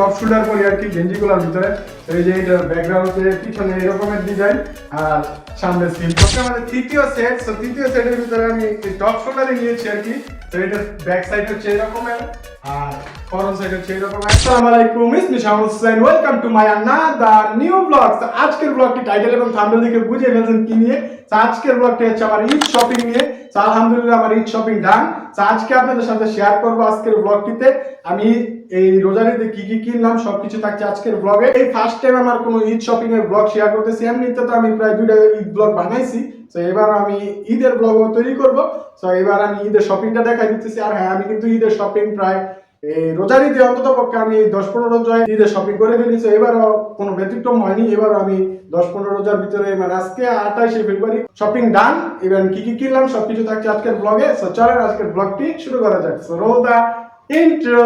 Top shoulder পরি আর কি গেঞ্জিগুলোর ভিতরে। এই যে এটা ব্যাকগ্রাউন্ডে পিছনে এরকমের ডিজাইন আর সামনে স্লিপ। আমাদের তৃতীয় সেট, তো তৃতীয় সেটের ভিতরে আমি টপ শোল্ডারে নিয়েছি আর কি। তো এটা ব্যাক সাইড হচ্ছে এরকমের আর ফরন্ট সাইড হচ্ছে এরকম। আসসালামু আলাইকুম, ইসমি Shamul Hossain, welcome to my another new blog. তো আজকের ব্লগটি টাইটেল এবং থাম্বনেল দেখে বুঝে গেছেন কি নিয়ে। তো আজকের ব্লগটি হচ্ছে আমার ঈদ শপিং নিয়ে। তো আলহামদুলিল্লাহ আমার ঈদ শপিং ডান। তো আজকে আপনাদের সাথে শেয়ার করব আজকের ব্লগটিতে আমি এই রোজারিতে কি কি কিনলাম সবকিছু থাকছে আজকের ব্লগে। এই ফার্স্ট টাইম আমার কোনো ঈদ শপিং এর ব্লগ শেয়ার করতেছি। এমনিতে তো আমি প্রায় 2টা ঈদ ব্লগ বানাইছি। তো এবার আমি ঈদের ব্লগও তৈরি করব। তো এবার আমি ঈদের শপিংটা দেখাই দিতেছি। আর হ্যাঁ, আমি কিন্তু ঈদের শপিং প্রায় রোজার ঈদে অন্তত পক্ষে আমি 10-15 রোজায় ঈদের শপিং করে ফেলেছি। এবারও কোনো ব্যতিক্রম হয়নি। এবার আমি 10-15 রোজার ভিতরে মানে আজকে 28শে ফেব্রুয়ারি শপিং ডান। এবার কি কি কিনলাম সবকিছু থাকছে আজকের ব্লগে। সো চলেন আজকের ব্লগটি শুরু করা যাক। সো রোল দা ইন্ট্রো।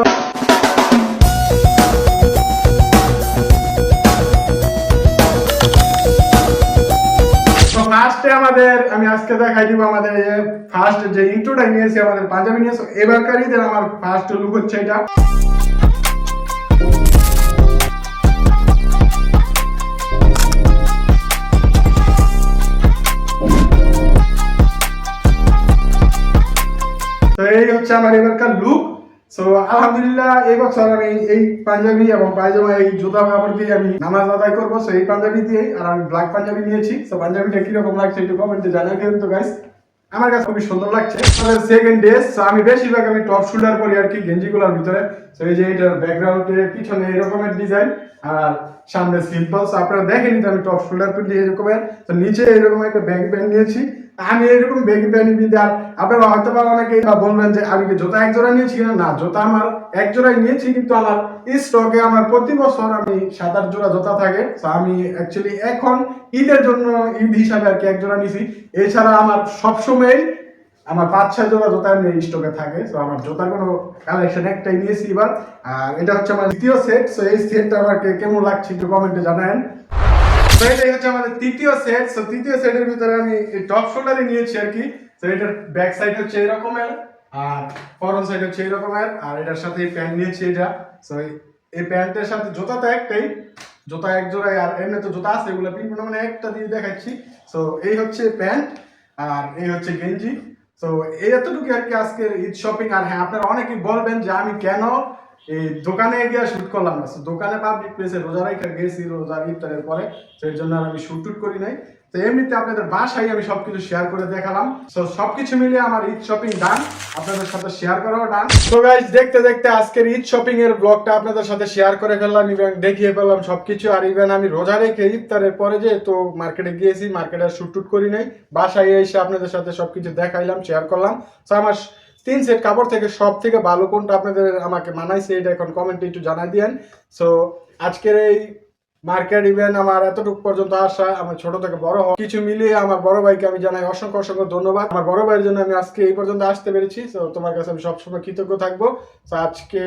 ফার্স্টে আমাদের আমি আজকে দেখাই দিব আমাদের ফার্স্ট যে ইন্ট্রোটা নিয়েছি আমাদের পাঞ্জাবি নিয়েছি। এবারকার ঈদের আমার ফার্স্ট লুক হচ্ছে এটা। তো এই হচ্ছে আমার এবারকার লুক। সো আলহামদুলিল্লাহ এই বছর আমি এই পাঞ্জাবি এবং পায়জামা এই জুতা কাপড় দিয়ে আমি নামাজ আদায় করবো। সো এই পাঞ্জাবি দিয়ে আর আমি ব্ল্যাক পাঞ্জাবি নিয়েছি। সো পাঞ্জাবিটা কিরকম লাগছে একটু কমেন্টে জানাই দিন তো গাইস। আমার কাছে খুবই সুন্দর লাগছে। আমাদের সেকেন্ড ডে। সো আমি বেশিরভাগ আমি টপ শোল্ডার পরি আর কি গেঞ্জিগুলোর ভিতরে। সো এই যে এটার ব্যাকগ্রাউন্ডে পিছনে এরকমের ডিজাইন আর সামনে সিম্পল। সো আপনারা দেখেনি যে আমি টপ শোল্ডার পরি এরকমের। তো নিচে এরকম একটা ব্যাগ প্যান্ট নিয়েছি। আমি এরকম ব্যাগি প্যান্ট নিতে আর আপনারা হয়তো বা অনেকেই বলবেন যে আমি কি জুতা এক জোড়া নিয়েছি কিনা। না, জুতা আমার এক জোড়াই নিয়েছি, কিন্তু আমার স্টকে আমার প্রতি বছর আমি 7-8 জোড়া জুতা থাকে। তো আমি অ্যাকচুয়ালি এখন ঈদের জন্য ঈদ হিসাবে আর কি এক জোড়া নিয়েছি। এছাড়া আমার সবসময় আমার 5-6 জোড়া জুতা এমনি স্টকে থাকে। তো আমার জুতার কোনো কালেকশন একটাই নিয়েছি এবার। আর এটা হচ্ছে আমার দ্বিতীয় সেট। সো এই সেটটা আমাকে কেমন লাগছে একটু কমেন্টে জানান। তো এটাই হচ্ছে আমাদের তৃতীয় সেট। সো তৃতীয় সেটের ভিতরে আমি টপ শোল্ডারে নিয়েছি আর কি। তো এটার ব্যাক সাইড হচ্ছে এরকমের আর ফরন্ট সাইড হচ্ছে এরকমের আর এটার সাথে প্যান্ট নিয়েছি এটা। সো এই প্যান্টের সাথে জুতা তো একটাই, জুতা এক জোড়াই। আর এমনি তো জুতা আছে, এগুলো পিন মানে একটা দিয়ে দেখাচ্ছি। সো এই হচ্ছে প্যান্ট আর এই হচ্ছে গেঞ্জি। তো এই এতটুকু আর কি আজকের ঈদ শপিং। আর হ্যাঁ, আপনারা অনেকেই বলবেন যে আমি কেন এই দোকানে গিয়ে শুট করলাম না। দোকানে পাবলিক প্লেসে রোজা রেখে গেছি রোজার ইফতারের পরে, সেই জন্য আর আমি শুট টুট করি নাই। তো এমনিতে আপনাদের বাসায় আমি সবকিছু শেয়ার করে দেখালাম। তো সবকিছু মিলিয়ে আমার ঈদ শপিং ডান, আপনাদের সাথে শেয়ার করাও ডান। তো গাইস দেখতে দেখতে আজকের ঈদ শপিং এর ব্লগটা আপনাদের সাথে শেয়ার করে ফেললাম, ইভেন দেখিয়ে ফেললাম সবকিছু। আর ইভেন আমি রোজা রেখে ইফতারের পরে যে তো মার্কেটে গিয়েছি, মার্কেটে শুট টুট করি নাই, বাসায় এসে আপনাদের সাথে সবকিছু দেখাইলাম, শেয়ার করলাম। তো আমার 3 সেট কাপড় থেকে সব থেকে ভালো কোনটা আপনাদের আমাকে মানাইছে এটা এখন কমেন্টে একটু জানাই দিয়েন। সো আজকের এই মার্কেট ইভেন্ট আমার এতটুকু পর্যন্ত আসা, আমার ছোট থেকে বড় হওয়া কিছু মিলিয়ে আমার বড় ভাইকে আমি জানাই অসংখ্য অসংখ্য ধন্যবাদ। আমার বড় ভাইয়ের জন্য আমি আজকে এই পর্যন্ত আসতে পেরেছি। তো তোমার কাছে আমি সবসময় কৃতজ্ঞ থাকবো। তো আজকে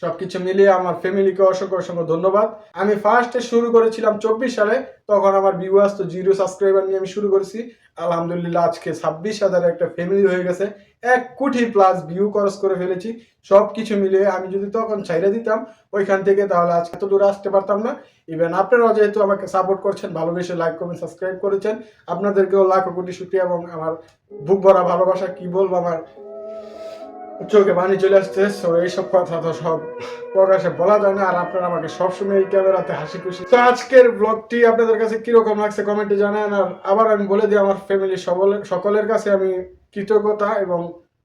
সবকিছু মিলিয়ে আমার ফ্যামিলিকে অসংখ্য অসংখ্য ধন্যবাদ। আমি ফার্স্টে শুরু করেছিলাম 24 সালে, তখন আমার ভিউ আসতো 0 সাবস্ক্রাইবার নিয়ে আমি শুরু করেছি। আলহামদুলিল্লাহ আজকে 26,000 একটা ফ্যামিলি হয়ে গেছে, 1 কোটি প্লাস ভিউ ক্রস করে ফেলেছি। সবকিছু মিলিয়ে আমি যদি তখন ছাইড়া দিতাম ওইখান থেকে, তাহলে আজকে এত দূরে আসতে পারতাম না। ইভেন আপনারাও যেহেতু আমাকে সাপোর্ট করছেন, ভালোবেসে লাইক কমেন্ট সাবস্ক্রাইব করেছেন, আপনাদেরকেও লাখ কোটি শুকরিয়া। এবং আমার বুক ভরা ভালোবাসা, কি বলবো, আমার চোখে পানি চলে আসছে। এইসব কথা তো সব প্রকাশে বলা যায় না। আর আপনারা আমাকে সবসময় এই ক্যামেরাতে হাসি খুশি। তো আজকের ব্লগটি আপনাদের কাছে কিরকম লাগছে কমেন্টে জানান। আর আবার আমি বলে দিই, আমার ফ্যামিলির সকলের কাছে আমি কৃতজ্ঞতা এবং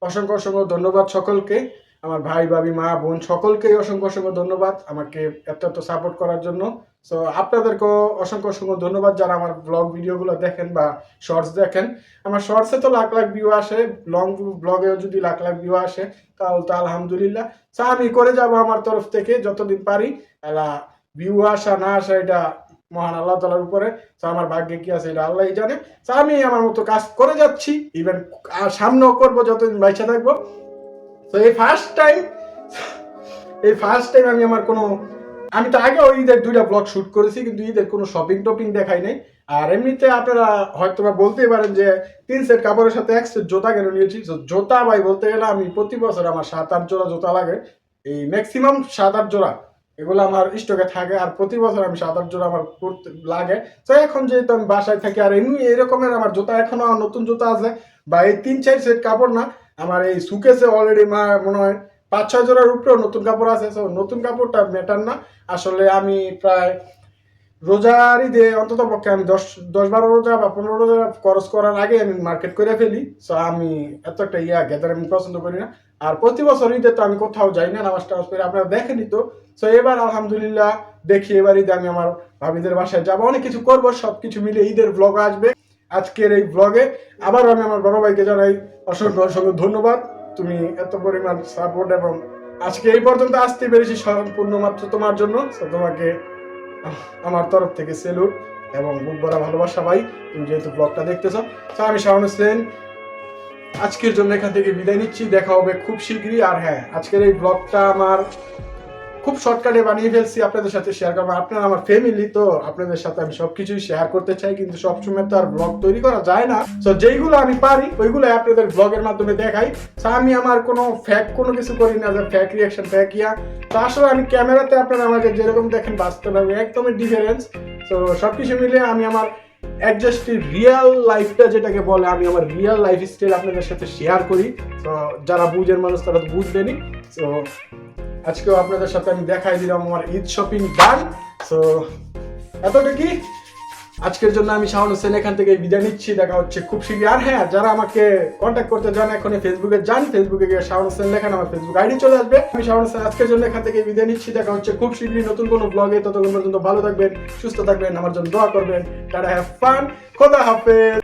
অসংখ্য অসংখ্য ধন্যবাদ সকলকে। আমার ভাই ভাবি মা বোন সকলকেই অসংখ্য অসংখ্য ধন্যবাদ আমাকে এত এত সাপোর্ট করার জন্য। সো আপনাদেরকেও অসংখ্য অসংখ্য ধন্যবাদ যারা আমার ব্লগ ভিডিওগুলো দেখেন বা শর্টস দেখেন। আমার শর্টসে তো লাখ লাখ ভিউ আসে, লং ব্লগেও যদি লাখ লাখ ভিউ আসে তাহলে তো আলহামদুলিল্লাহ। সো আমি করে যাব আমার তরফ থেকে যতদিন পারি। ভিউ আসা না আসা এটা মহান আল্লাহ তাআলার উপরে। তো আমার ভাগ্যে কি আছে এটা আল্লাহই জানে। তো আমি আমার মতো কাজ করে যাচ্ছি, ইভেন সামনেও করবো যতদিন বাইচা থাকবো। তো এই ফার্স্ট টাইম আমি আমার কোনো, আমি তো আগেও ঈদের 2টা ব্লগ শুট করেছি, কিন্তু ঈদের কোনো শপিং টপিং দেখাই নাই। আর এমনিতে আপনারা হয়তো বলতেই পারেন যে 3 সেট কাপড়ের সাথে 1 সেট জুতা কেন নিয়েছি। জুতা ভাই বলতে গেলে আমি প্রতি বছর আমার 7-8 জোড়া জুতা লাগে, এই ম্যাক্সিমাম 7-8 জোড়া। এগুলো আমার স্টকে থাকে, আর প্রতি বছর আমি 7-8 জোড়া আমার করতে লাগে। তো এখন যেহেতু আমি বাসায় থাকি, আর এমনি এরকমের আমার জুতা এখনো নতুন জুতা আছে, বা এই 3-4 সেট কাপড় না, আমার এই সুকেসে অলরেডি মনে হয় 5-6 জোড়ার উপরেও নতুন কাপড় আছে। তো নতুন কাপড়টা ম্যাটার না, আসলে আমি প্রায় রোজার ঈদে অন্তত পক্ষে আমি 10-12 রোজা বা 15 রোজা খরচ করার আগে আমি মার্কেট করে ফেলি। সো আমি এত একটা গেদার আমি পছন্দ করি না। আর প্রতি বছর ঈদে তো আমি কোথাও যাই না নামাজ টামাজ পড়ে, আপনারা দেখেনি তো। সো এবার আলহামদুলিল্লাহ দেখি এবার ঈদে আমি আমার ভাবিদের বাসায় যাবো, অনেক কিছু করবো, সবকিছু মিলে ঈদের ব্লগ আসবে। আজকের এই ব্লগে আবার আমি আমার বড় ভাইকে জানাই অসংখ্য অসংখ্য ধন্যবাদ, তুমি এত পরিমাণ সাপোর্ট, এবং আজকে এই পর্যন্ত আসতে পেরেছি সম্পূর্ণ মাত্র তোমার জন্য। সো তোমাকে আমার তরফ থেকে সেলুট এবং বুক ভরা ভালোবাসা ভাই, তুমি যেহেতু ব্লগটা দেখতেছো। তো আমি শাওন হোসেন আজকের জন্য এখান থেকে বিদায় নিচ্ছি, দেখা হবে খুব শীঘ্রই। আর হ্যাঁ, আজকের এই ব্লগটা আমার খুব শর্টকাটে বানিয়ে ফেলছি, আপনাদের সাথে শেয়ার করবো। আপনারা আমার ফ্যামিলি, তো আপনাদের সাথে আমি সবকিছুই শেয়ার করতে চাই, কিন্তু সবসময় তো আর ব্লগ তৈরি করা যায় না। তো যেইগুলো আমি পারি ওইগুলো আপনাদের ব্লগের মাধ্যমে দেখাই। তো আমি আমার কোনো ফ্যাক কোনো কিছু করি না যে ফ্যাক রিয়াকশন ফ্যাক তো আসলে আমি ক্যামেরাতে আপনারা আমাকে যেরকম দেখেন বাস্তবে আমি একদমই ডিফারেন্স। তো সবকিছু মিলে আমি আমার অ্যাডজাস্টেড রিয়েল লাইফটা যেটাকে বলে, আমি আমার রিয়েল লাইফ স্টাইল আপনাদের সাথে শেয়ার করি। তো যারা বুঝের মানুষ তারা তো বুঝবেনই। তো আজকেও আপনাদের সাথে আমি দেখাই দিলাম আমার ঈদ শপিং ডান। সো এতটুকুই আজকের জন্য। আমি শাওন হোসেন এখান থেকে বিদায় নিচ্ছি, দেখা হচ্ছে খুব শীঘ্রই। আর হ্যাঁ, যারা আমাকে কন্ট্যাক্ট করতে চান এখন ফেসবুকে যান, ফেসবুকে গিয়ে শাওন হোসেন লেখেন, আমার ফেসবুক আইডি চলে আসবে। আমি শাওন হোসেন আজকের জন্য এখান থেকে বিদায় নিচ্ছি, দেখা হচ্ছে খুব শীঘ্রই নতুন কোনো ব্লগে। ততক্ষণ পর্যন্ত ভালো থাকবেন, সুস্থ থাকবেন, আমার জন্য দোয়া করবেন। টাটা, হ্যাভ ফান, খোদা হাফেজ।